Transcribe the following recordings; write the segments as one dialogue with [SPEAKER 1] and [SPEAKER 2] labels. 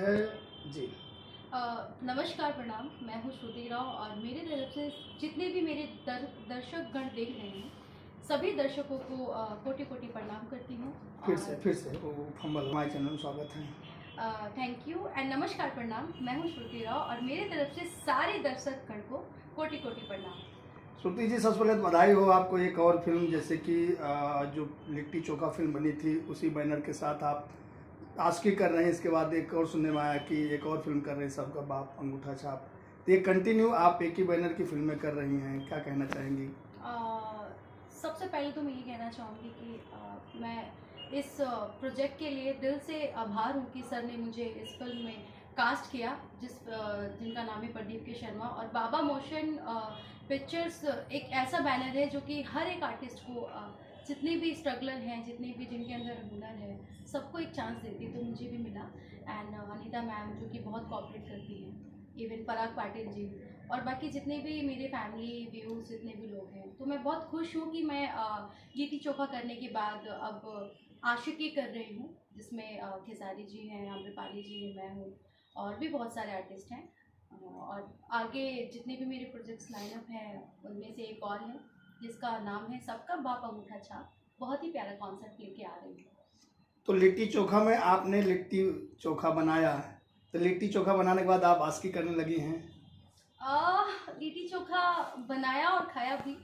[SPEAKER 1] है जी।
[SPEAKER 2] नमस्कार, प्रणाम। मैं हूँ श्रुति राव और मेरे तरफ से जितने भी मेरे दर्शक गण देख रहे हैं, सभी दर्शकों को कोटि कोटि प्रणाम करती हूँ।
[SPEAKER 1] फिर से वो फंबल हमारे चैनल में स्वागत है।
[SPEAKER 2] थैंक यू एंड नमस्कार, प्रणाम। मैं हूँ श्रुति राव और मेरे तरफ से सारे दर्शक गण को कोटि कोटि प्रणाम।
[SPEAKER 1] श्रुति जी, सबसे पहले तो बधाई हो आपको। एक और फिल्म जैसे कि जो लिट्टी चोखा फिल्म बनी थी, उसी बैनर के साथ आप आशिकी कर रहे हैं। इसके बाद एक और सुनने में आया कि एक और फिल्म कर रहे हैं, सबका बाप अंगूठा छाप। तो ये कंटिन्यू आप एक ही बैनर की फिल्में कर रही हैं, क्या कहना चाहेंगी?
[SPEAKER 2] सबसे पहले तो मैं ये कहना चाहूँगी कि मैं इस प्रोजेक्ट के लिए दिल से आभार हूँ कि सर ने मुझे इस फिल्म में कास्ट किया, जिनका नाम है प्रदीप के शर्मा। और बाबा मोशन पिक्चर्स एक ऐसा बैनर है जो कि हर एक आर्टिस्ट को जितने भी स्ट्रगलर हैं, जितने भी जिनके अंदर हुनर है, सबको एक चांस देती है। तो मुझे भी मिला। एंड अनीता मैम जो कि बहुत कोऑपरेट करती हैं, इवन पराग पाटिल जी और बाकी जितने भी मेरे फैमिली व्यूज़ जितने भी लोग हैं। तो मैं बहुत खुश हूँ कि मैं लिट्टी चोखा करने के बाद अब आशिकी कर रही हूँ, जिसमें खेसारी जी हैं, आम्रपाली जी हैं, मैं हूँ और भी बहुत सारे आर्टिस्ट हैं। और आगे जितने भी मेरे प्रोजेक्ट्स लाइनअप हैं, उनमें से एक और है जिसका नाम है सबका बाप अंगूठा छाप। बहुत ही प्यारा कॉन्सेप्ट लेके आ रही हूँ।
[SPEAKER 1] तो लिट्टी चोखा में आपने लिट्टी चोखा बनाया है, तो लिट्टी चोखा बनाने के बाद आप आशिकी करने लगी हैं?
[SPEAKER 2] लिट्टी चोखा बनाया और खाया भी,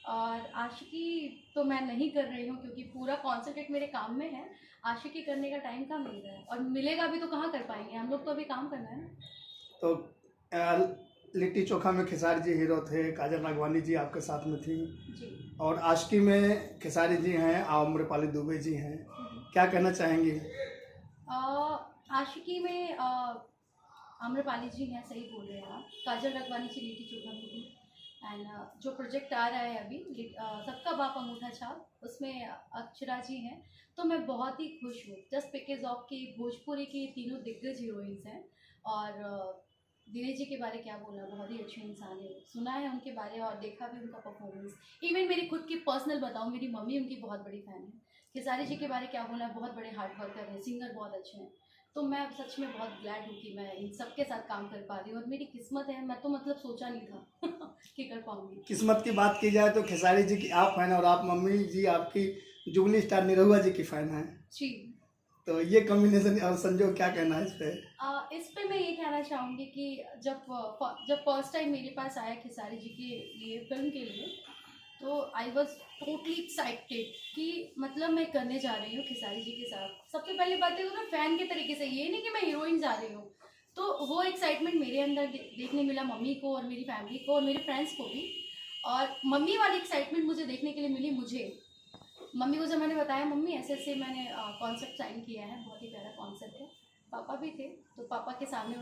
[SPEAKER 2] और आशिकी तो मैं नहीं कर रही हूँ क्योंकि पूरा कॉन्सेंट्रेट मेरे काम में है। आशिकी करने का टाइम कहाँ मिल रहा है, और मिलेगा भी तो कहाँ कर पाएंगे, हम लोग तो अभी काम करना है ना।
[SPEAKER 1] तो लिट्टी चोखा में खेसारी जी हीरो थे, काजल राघवानी जी आपके साथ में थी
[SPEAKER 2] जी।
[SPEAKER 1] और आशिकी में खेसारी जी हैं, आम्रपाली दुबे जी हैं, क्या कहना चाहेंगी?
[SPEAKER 2] आशिकी में आम्रपाली जी हैं, सही बोल रहे हैं आप। काजल राघवानी जी लिट्टी चोखा में थी। एंड जो प्रोजेक्ट आ रहा है अभी सबका बाप अंगूठा छाप, उसमें अक्षरा जी हैं। तो मैं बहुत ही खुश हूँ जस्ट बिकॉज ऑफ कि भोजपुरी की तीनों दिग्गज हीरोइंस हैं। और दिनेश जी के बारे क्या बोलना, बहुत ही अच्छे इंसान है। सुना है उनके बारे और देखा भी उनका परफॉर्मेंस। इवन मेरी खुद की पर्सनल बताऊँ, मेरी मम्मी उनकी बहुत बड़ी फ़ैन है। खेसारी जी के बारे क्या बोलना, बहुत बड़े हार्ड वर्कर हैं, सिंगर बहुत अच्छे हैं। तो मैं सच में बहुत ग्लैड हूँ कि मैं इन सब के साथ काम कर पा रही हूँ और मेरी किस्मत है। मैं तो मतलब सोचा नहीं था कि कर पाऊँगी।
[SPEAKER 1] किस्मत की बात की जाए तो खेसारी जी की आप फैन और आप मम्मी जी आपकी जुगनी स्टार निरहुआ जी की फैन हैं
[SPEAKER 2] जी।
[SPEAKER 1] तो ये कॉम्बिनेशन और संजोग, क्या कहना है इस पे?
[SPEAKER 2] इस पे मैं ये कहना चाहूँगी कि जब फर्स्ट टाइम मेरे पास आया खेसारी जी के लिए फिल्म के लिए, तो आई वॉज टोटली एक्साइटेड कि मतलब मैं करने जा रही हूँ खेसारी जी के साथ। सबसे पहली बात है तो फैन के तरीके से, ये नहीं कि मैं हीरोइन जा रही हूँ। तो वो एक्साइटमेंट मेरे अंदर देखने मिला, मम्मी को और मेरी फैमिली को और मेरे फ्रेंड्स को भी। और मम्मी वाली एक्साइटमेंट मुझे देखने के लिए मिली। मुझे मम्मी को जब मैंने बताया, मम्मी ऐसे ऐसे मैंने कॉन्सेप्ट साइन किया है, बहुत ही प्यारा कॉन्सेप्ट है। पापा भी थे तो पापा के सामने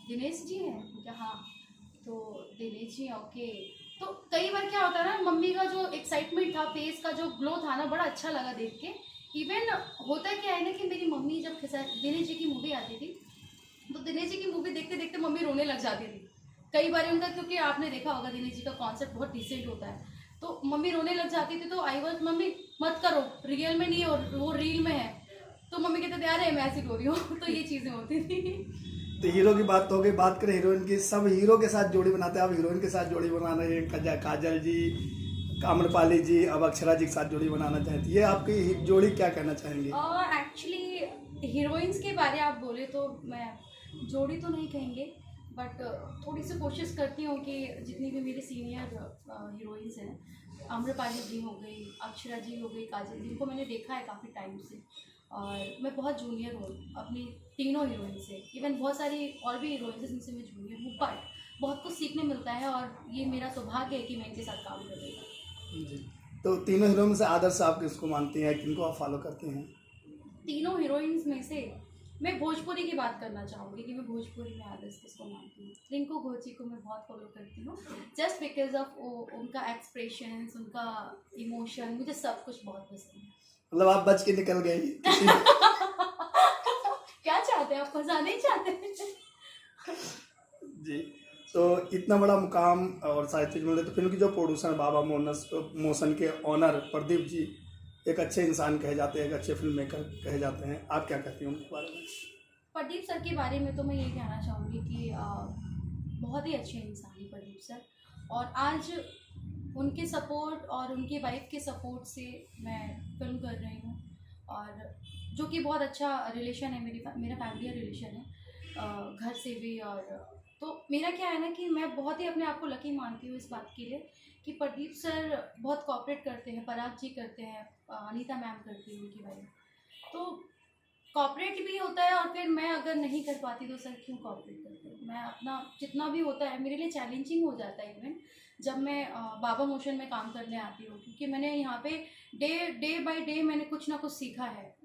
[SPEAKER 2] दिनेश जी हैं, क्या? हाँ। तो दिनेश जी ओके। तो कई बार क्या होता है ना, मम्मी का जो एक्साइटमेंट था, फेस का जो ग्लो था ना, बड़ा अच्छा लगा देख के। इवन होता क्या है ना कि मेरी मम्मी जब दिनेश जी की मूवी आती थी, तो दिनेश जी की मूवी देखते देखते मम्मी रोने लग जाती थी कई बार उनका, क्योंकि आपने देखा होगा दिनेश जी का कॉन्सेप्ट बहुत डिसेंट होता है। तो मम्मी रोने लग जाती थी। तो आई वॉज, मम्मी मत करो, रियल में नहीं और वो रील में है। तो मम्मी कहते थे अरे मैं ऐसी रो रही हूँ। तो ये चीज़ें होती थी।
[SPEAKER 1] तो हीरो की बात तो हो गई, बात करें हीरोइन की। सब हीरो के साथ जोड़ी बनाते हैं, आप हीरोइन के साथ जोड़ी बना रहे हैं, काजल जी, आम्रपाली जी, अब अक्षरा जी के साथ जोड़ी बनाना चाहती है, ये आपकी जोड़ी क्या कहना चाहेंगे?
[SPEAKER 2] एक्चुअली हीरोइंस के बारे आप बोले तो मैं जोड़ी तो नहीं कहेंगे, बट थोड़ी सी कोशिश करती हूँ कि जितनी भी मेरी सीनियर हीरोइंस हैं, आम्रपाली जी हो गई, अक्षरा जी हो गई, काजल, जिनको मैंने देखा है काफ़ी टाइम से, और मैं बहुत जूनियर हूँ अपनी तीनों हीरोइन से। इवन बहुत सारी और भी हीरोइंस हैं जिनसे मैं जूनियर हूँ, बट बहुत कुछ सीखने मिलता है और ये मेरा सौभाग्य है कि मैं इनके साथ काम कर रही हूँ।
[SPEAKER 1] जी। तो तीनों हीरो में से आदर्श आप किसको मानती हैं, किनको आप फॉलो करती हैं?
[SPEAKER 2] तीनों हीरोइंस में से मैं भोजपुरी की बात करना चाहूँगी कि मैं भोजपुरी में आदर्श किसको मानती हूँ। रिंकू घोष जी को मैं बहुत फॉलो करती हूँ, जस्ट बिकॉज ऑफ उनका एक्सप्रेशंस, उनका इमोशन, मुझे सब कुछ बहुत पसंद है।
[SPEAKER 1] मतलब आप बच के निकल गई
[SPEAKER 2] क्या चाहते हैं आप, फंसाना नहीं चाहते?
[SPEAKER 1] जी। तो इतना बड़ा मुकाम और सारी चीज मिले, तो फिल्म की जो प्रोड्यूसर बाबा मोशन के ऑनर प्रदीप जी एक अच्छे इंसान कहे जाते हैं, एक अच्छे फिल्म मेकर कहे जाते हैं, आप क्या कहती हैं उनके बारे में?
[SPEAKER 2] प्रदीप सर के बारे में तो मैं ये कहना चाहूँगी कि बहुत ही अच्छे इंसान हैं प्रदीप सर, और आज उनके सपोर्ट और उनकी वाइफ के सपोर्ट से मैं फिल्म कर रही हूँ, और जो कि बहुत अच्छा रिलेशन है, मेरा फैमिली रिलेशन है घर से भी। और तो मेरा क्या है ना कि मैं बहुत ही अपने आप को लकी मानती हूँ इस बात के लिए कि प्रदीप सर बहुत कोऑपरेट करते हैं, पराग जी करते हैं, अनीता मैम करती है उनकी वाइफ, तो कॉपरेट भी होता है। और फिर मैं अगर नहीं कर पाती तो सर क्यों कॉपरेट करते हैं, मैं अपना जितना भी होता है मेरे लिए चैलेंजिंग हो जाता है इवेंट जब मैं बाबा मोशन में काम करने आती हूँ, क्योंकि मैंने यहाँ पे डे बाय डे मैंने कुछ ना कुछ सीखा है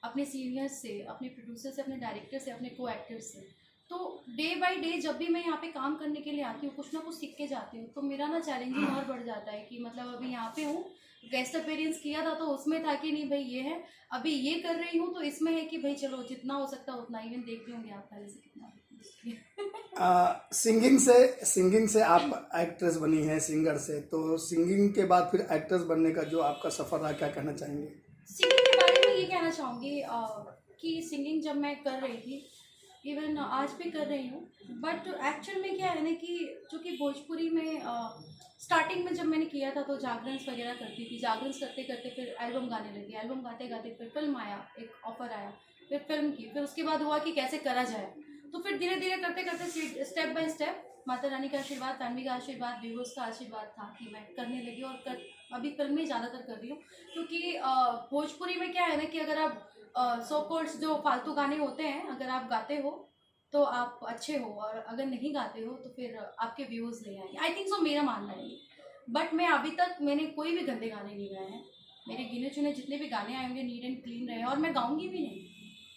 [SPEAKER 2] अपने सीनियर्स से, अपने प्रोड्यूसर से, अपने डायरेक्टर से, अपने को एक्टर से। तो डे बाय डे जब भी मैं यहाँ पे काम करने के लिए आती हूँ कुछ ना कुछ सीख के जाती हूँ, तो मेरा ना चैलेंजिंग और बढ़ जाता है कि मतलब अभी यहाँ पे हूँ, गेस्ट अपीयरेंस किया था तो उसमें था कि नहीं भाई ये है, अभी ये कर रही हूँ तो इसमें है कि भाई चलो जितना हो सकता है उतना। इवन देखते होंगे आप पहले से कितना
[SPEAKER 1] सिंगिंग से आप एक्ट्रेस बनी हैं, सिंगर से, तो सिंगिंग के बाद फिर एक्ट्रेस बनने का जो आपका सफ़र रहा, क्या कहना चाहेंगे?
[SPEAKER 2] सिंगिंग के बारे में ये कहना चाहूँगी कि सिंगिंग जब मैं कर रही थी, इवन आज भी कर रही हूँ, बट एक्चुअल में क्या है ना कि जो कि भोजपुरी में स्टार्टिंग में जब मैंने किया था तो जागरन्स वगैरह करती थी, जागरन्स करते करते फिर एल्बम गाने लगी, एल्बम गाते गाते फिर फिल्म आया, एक ऑफर आया, फिर फिल्म की, फिर उसके बाद हुआ कि कैसे करा जाए, तो फिर धीरे धीरे करते करते step by step Mata Rani का आशीर्वाद, फैमिली का आशीर्वाद, व्यूअर्स का आशीर्वाद था कि मैं करने लगी, और अभी फिल्में ज़्यादातर कर रही हूँ। क्योंकि भोजपुरी में क्या है ना कि अगर आप सो कोर्स जो फालतू गाने होते हैं अगर आप गाते हो तो आप अच्छे हो, और अगर नहीं गाते हो तो फिर आपके व्यूज़ नहीं आएंगे। आई थिंक सो, मेरा मानना है। बट मैं अभी तक मैंने कोई भी गंदे गाने नहीं गाए हैं, मेरे गिने चुने जितने भी गाने आए होंगे नीट एंड क्लीन रहे, और मैं गाऊंगी भी नहीं,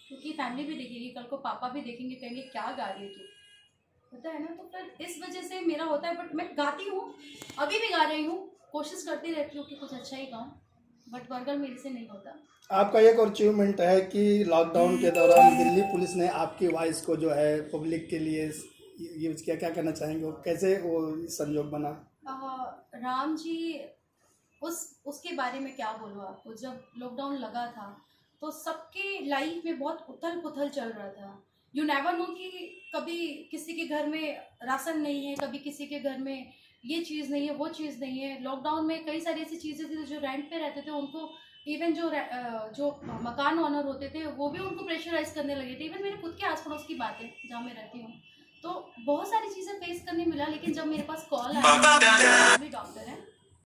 [SPEAKER 2] क्योंकि फैमिली भी देखेगी, कल को पापा भी देखेंगे, कहेंगे क्या गा रही तू, होता है ना। तो फिर इस वजह से मेरा होता है, बट मैं गाती हूँ, अभी भी गा रही हूँ, कोशिश करती रहती हूँ कि कुछ अच्छा ही गाऊँ, बट वर्गल मेरे से नहीं होता।
[SPEAKER 1] आपका एक और अचीवमेंट है कि लॉकडाउन के दौरान दिल्ली पुलिस ने आपकी वॉइस को जो है पब्लिक के लिए यूज किया, क्या कहना चाहेंगे, कैसे वो संयोग बना?
[SPEAKER 2] राम जी, उसके बारे में क्या बोलूँ आपको। जब लॉकडाउन लगा था तो सबके लाइफ में बहुत उथल पुथल चल रहा था। यू नेवर नो कि कभी किसी के घर में राशन नहीं है, कभी किसी के घर में ये चीज़ नहीं है, वो चीज़ नहीं है। लॉकडाउन में कई सारी ऐसी चीज़ें थी, जो रेंट पे रहते थे उनको, इवन जो मकान ओनर होते थे वो भी उनको प्रेशराइज करने लगे थे। इवन मेरे खुद के आस पड़ोस की बात है जहाँ मैं रहती हूँ, तो बहुत सारी चीज़ें फेस करने मिला। लेकिन जब मेरे पास कॉल आया, भी डॉक्टर है,